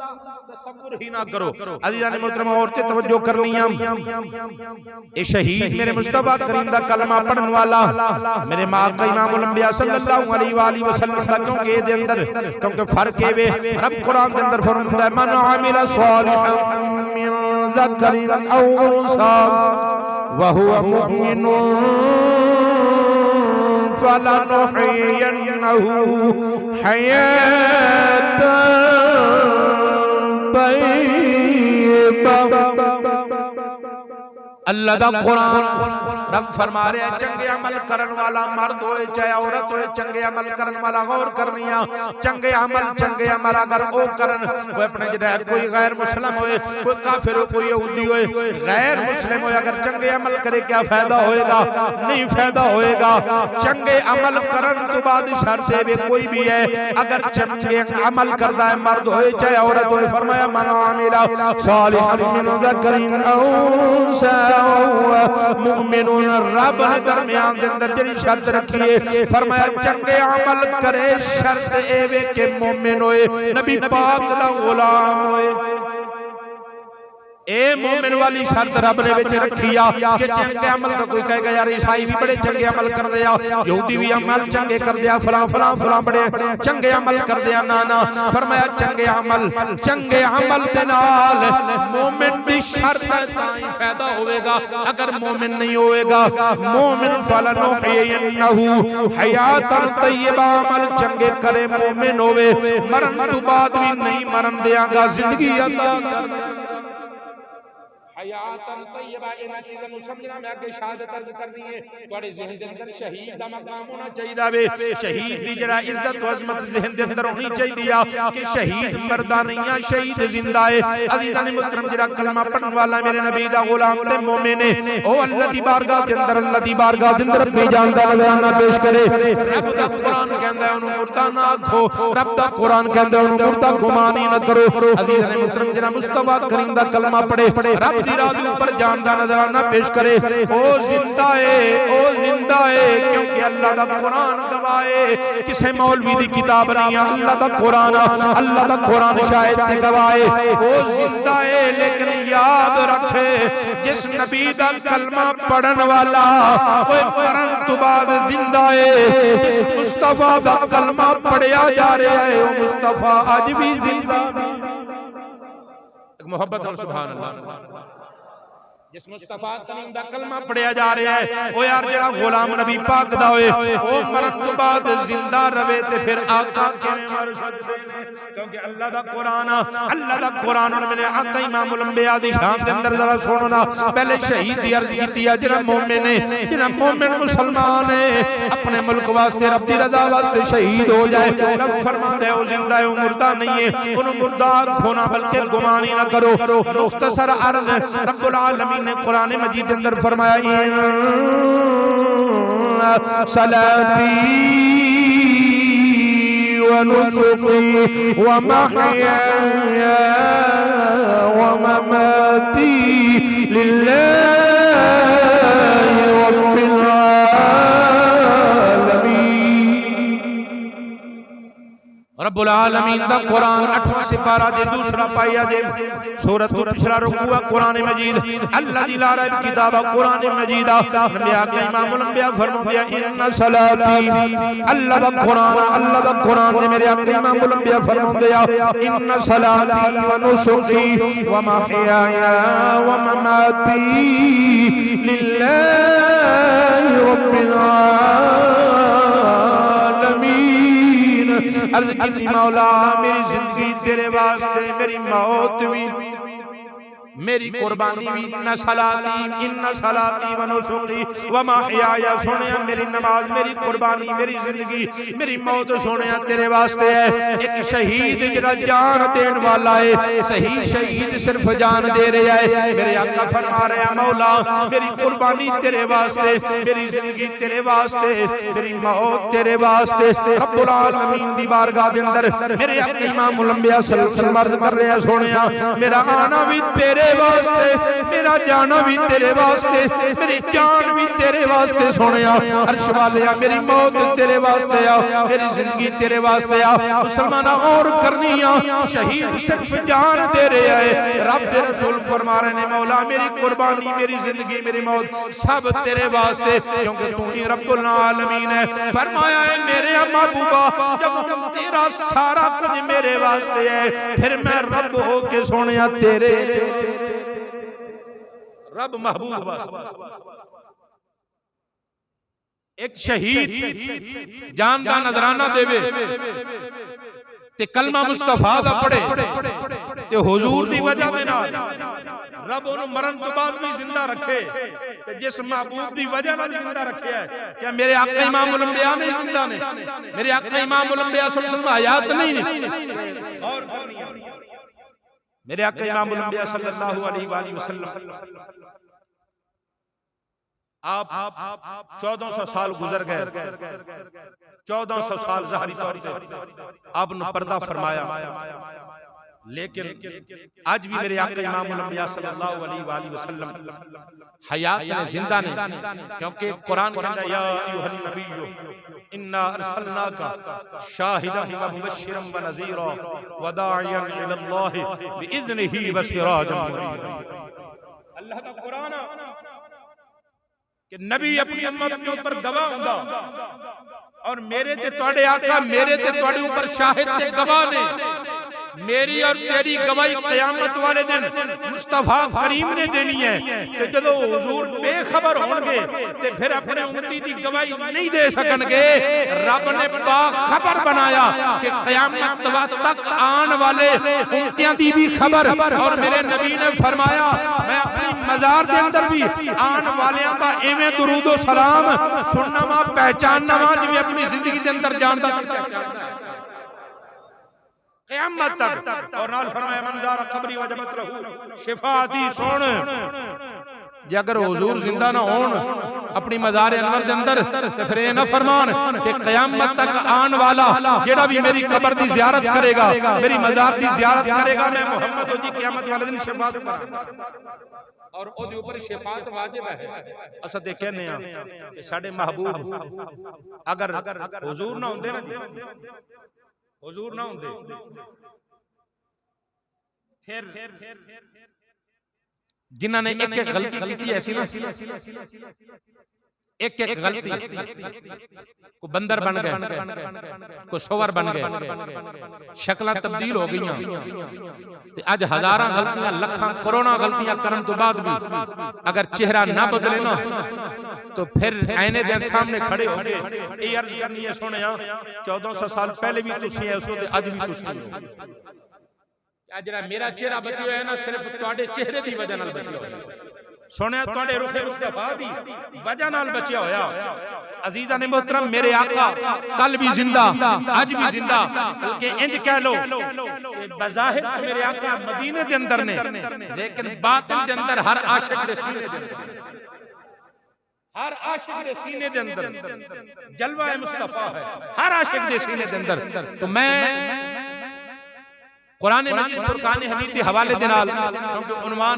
تصور ہی نہ کرو۔ عزیزان محترم عورتیں توجہ کرنی ہے، اے شہید میرے مصطفیٰ کریم دا کلمہ پڑھن والا میرے آقا امام الانبیاء صلی اللہ علیہ وآلہ وسلم دا کیونکہ دے اندر کیونکہ فرق ہے وے رب قرآن دے اندر فرماتا ہے من عمل صالحا من ذکر او انثى وهو مؤمن فلنحيينه حياة طيبة۔ اللہ دا قرآن رب فرما رہے ہیں چنگے عمل کرن والا مرد ہوئے چاہے عورت ہوئے چنگے عمل کرن والا غور کرنیا چنگے عمل اگر او کرن وہ اپنے جنہیں کوئی غیر مسلم ہوئے کوئی کافر ہو کوئی یہودی ہوئے غیر مسلم ہوئے اگر چنگے عمل کرے کیا فائدہ ہوئے گا؟ نہیں فائدہ ہوئے گا۔ چنگے عمل کرن تو بعد شرط ہے کوئی بھی ہے اگر چنگے عمل کردہ ہے مرد ہوئے چاہے عورت ہوئے فرمایا من عمل صالحا من ذکر او انثى مؤمنون رب نے درمیان دے اندر جڑی شرط رکھی ہے فرمایا چنگے عمل کرے شرط اے وے کہ مومن ہوئے نبی پاک دا غلام ہوئے۔ اے مومن والی شرط رب نے وچ رکھیا کہ چنگے عمل دا کوئی کہے گا یار عیسائی بھی بڑے چنگے عمل کر دیا یہودی بھی عمل چنگے کر دیا فلاں بڑے چنگے عمل کر دیا نا فرمایا چنگے عمل دے نال مومن بھی شرط ہے تاں فائدہ ہوئے گا اگر مومن نہیں ہوئے گا مومن فلنحيينه حیات طیبہ عمل چنگے کرے مومن ہوئے مرن تو بعد بھی نہیں مرن دیاں گا زندگی عطا کر حیاتاً طیبہ اینا چیزیں مسلمہ میں آگے شہادت عرض کر دیئے توڑے ذہن دے اندر شہید دا مقام ہونا چاہیے دے شہید دی جرہ عزت و عظمت ذہن دے اندر ہونی چاہیے کہ شہید مردہ نہیں ہے شہید زندہ ہے۔ عزیزان محترم جرہ کلمہ پڑھن والا میرے نبی دا غلام تے مومن ہے او اللہ دی بارگاہ دے اندر اپنی جان دا نذرانہ پیش کرے رب دا قرآن کہندہ ہے انہوں مردہ نہ آکھو رب دا قرآن کہندہ ہے انہوں مردہ گمانی نہ کرو۔ عزیزان محترم جرہ مصطفیٰ کریم دا کلمہ پڑھے رب راضی اوپر جان دا نظرانہ پیش کرے او زندہ ہے کیونکہ اللہ دا قرآن گواہے کسے مولوی دی کتاب نہیں ہے اللہ دا قرآن شاہد تے گواہے او زندہ ہے لیکن یاد رکھے جس نبی دا کلمہ پڑھن والا وہ پڑھن تو بعد زندہ ہے جس مصطفیٰ دا کلمہ پڑھیا جا رہا ہے وہ مصطفیٰ آج بھی زندہ محبت سبحان اللہ جس مصطفیٰ کریم دا کلمہ پڑھیا جا رہا ہے وہ یار جڑا غلام نبی پاک دا ہوئے وہ مرن تو بعد زندہ روے تے پھر آقا کے مر سکتے ہیں کیونکہ اللہ دا قرآن میرے آقا امام الانبیاء دی شان دے اندر ذرا سننا پہلے شہید دی عرض کیتی ہے جنہ مومن مسلمان ہے اپنے ملک واسطے رب دی رضا واسطے شہید ہو جائے رب فرمان ہے وہ زندہ ہے وہ مردہ نہیں ہے انہوں مردہ کھونا بلکہ گمانی نہ کرو۔ مختصر عرض رب العالمین نے قرآن مجید اندر فرمایا صلاتی ونسقی ومحیای ومماتی للہ رب العالمین۔ رب العالمین دا قرآن 8واں سپارہ دے دوسرا پائیا دے سورت کو پچھلا رکوع قرآن مجید اللہ دی لا رائب کتابہ قرآن مجید نبی آقا امام الانبیاء فرمو دیا ان صلاتی اللہ دا قرآن نے میرے آقا امام الانبیاء فرمو دیا ان صلاتی ونسقی ومحیای ومماتی للہ رب العالمین۔ عرض کی مولا میری زندگی تیرے واسطے میری موت بھی میری قربانی بھی ان صلاتی و نسکی و محیای سنیا میری نماز میری قربانی میری زندگی میری موت سنیا تیرے واسطے ہے۔ ایک شہید جرا جان دین والا ہے صحیح شہید صرف جان دے رہا ہے میرے آقا فرما رہے ہیں مولا میری قربانی تیرے واسطے میری زندگی تیرے واسطے میری موت تیرے واسطے رب العالمین دی بارگاہ دے اندر میرے آقا امام الانبیاء صلی اللہ علیہ وسلم عرض کر رہے ہیں سنیا میرا آنا بھی تیرے تیرے واسطے، میرا جانا بھی تیرے واسطے، میری جان بھی تیرے واسطے سونیا، عرش والیا میری موت تیرے واسطے آ، میری زندگی تیرے واسطے آ، مسلمانہ اور کرنی آ، شہید صرف جان دے رہے آئے، رب دے رسول فرما رہے ہیں مولا میری قربانی، میری زندگی، میری موت سب تیرے واسطے، کیونکہ تو ہی رب العالمین ہے۔ فرمایا ہے میرے محبوبہ جب تیرا سارا کچھ میرے واسطے ہے، پھر میں رب ہو کے سونیا تیرے رب محبوب واسطے۔ ایک شہید جان دا نظرانہ دے وے تے کلمہ مصطفیٰ دا پڑھے تے حضور دی وجہ دے نال رب انہوں مرن تو بعد بھی زندہ رکھے تے جس محبوب دی وجہ نال زندہ رکھے ہے۔ کیا میرے آقا امام الانبیاء نہیں زندہ نے؟ میرے آقا امام الانبیاء صلی اللہ علیہ وسلم حیات نہیں؟ اور میرے آقا امام الانبیاء صلی اللہ علیہ وآلہ وسلم آپ 1400 سال گزر گئے، 1400 سال ظاہری طور پہ آپ نے پردہ فرمایا، لیکن آج بھی میرے آقا امام الانبیاء صلی اللہ علیہ وآلہ وسلم حیات میں زندہ نہیں، کیونکہ قرآن کہتا ہے یا ایھا النبی انا ارسلناک شاہدا و مبشرا و نذیرا وداعیا الی اللہ باذنہ وسراجا منیرا۔ اللہ کا قرآن کہ نبی اپنی امت کے اوپر گواہ ہوندا، اور میرے تے تواڈے آقا میرے تے تواڈے اوپر شاہد تے گواہ نے، میری اور تیری گواہی قیامت والے دن مصطفیٰ کریم نے دینی ہے کہ جدو حضور بے خبر ہوں گے تے پھر اپنے امتی دی گواہی نہیں دے سکن گے۔ رب نے باخبر بنایا کہ قیامت تک آن والے امتیاں دی بھی خبر، اور میرے نبی نے فرمایا میں اپنی مزار دے اندر بھی آن والیاں دا ایویں درود و سلام سننا وا پہچاننا وا جو اپنی زندگی دے اندر جاندا قیامت تک۔ اور نال فرمایا من زار قبری وجبت لہو شفاعتی۔ سن جے اگر حضور زندہ نہ ہون اپنی مزار انور دے اندر تے پھر اے نہ فرمان کہ قیامت تک آن والا جیڑا بھی میری قبر دی زیارت کرے گا، میری مزار دی زیارت کرے گا، میں محمد جی قیامت والے دن شفاعت کروں، اور او دے اوپر شفاعت واجب ہے۔ اسا تے کہنے ہاں کہ ساڈے محبوب اگر حضور نہ ہوندے نا جی، حضور نہ ہوندے پھر جنہاں نے ایک ایک غلطی کیتی ایسی نا، ایک ایک غلطی کو بندر بن گئے، کو سور بن گئے، شکلیں تبدیل ہو گئیاں تے اج ہزاراں غلطیاں لکھاں کروڑاں غلطیاں کرن تو بعد بھی اگر چہرہ نہ بدلے نا تو پھر آئینے دے سامنے کھڑے ہو گئے اے عرض کرنی ہے سنیا 1400 سال پہلے بھی تسی ایسو تے اج بھی تسی ایسو۔ جڑا میرا چہرہ بچے ہوئے نا صرف تواڈے چہرے دی وجہ نال بچے ہوئے، سونے تواڈے رخ مصطفیٰ دی وجہ نال بچیا ہویا۔ عزیزاں محترم میرے آقا کل بھی زندہ آج بھی زندہ، بلکہ انج کہہ لو بظاہر میرے آقا مدینے دے اندر نے، لیکن باطن دے اندر ہر عاشق دے سینے دے اندر، ہر عاشق دے سینے دے اندر جلوہ مصطفیٰ ہے، ہر عاشق دے سینے دے اندر۔ تو میں قرآن مجید فرقان حمید کے حوالے دے نال کیونکہ عنوان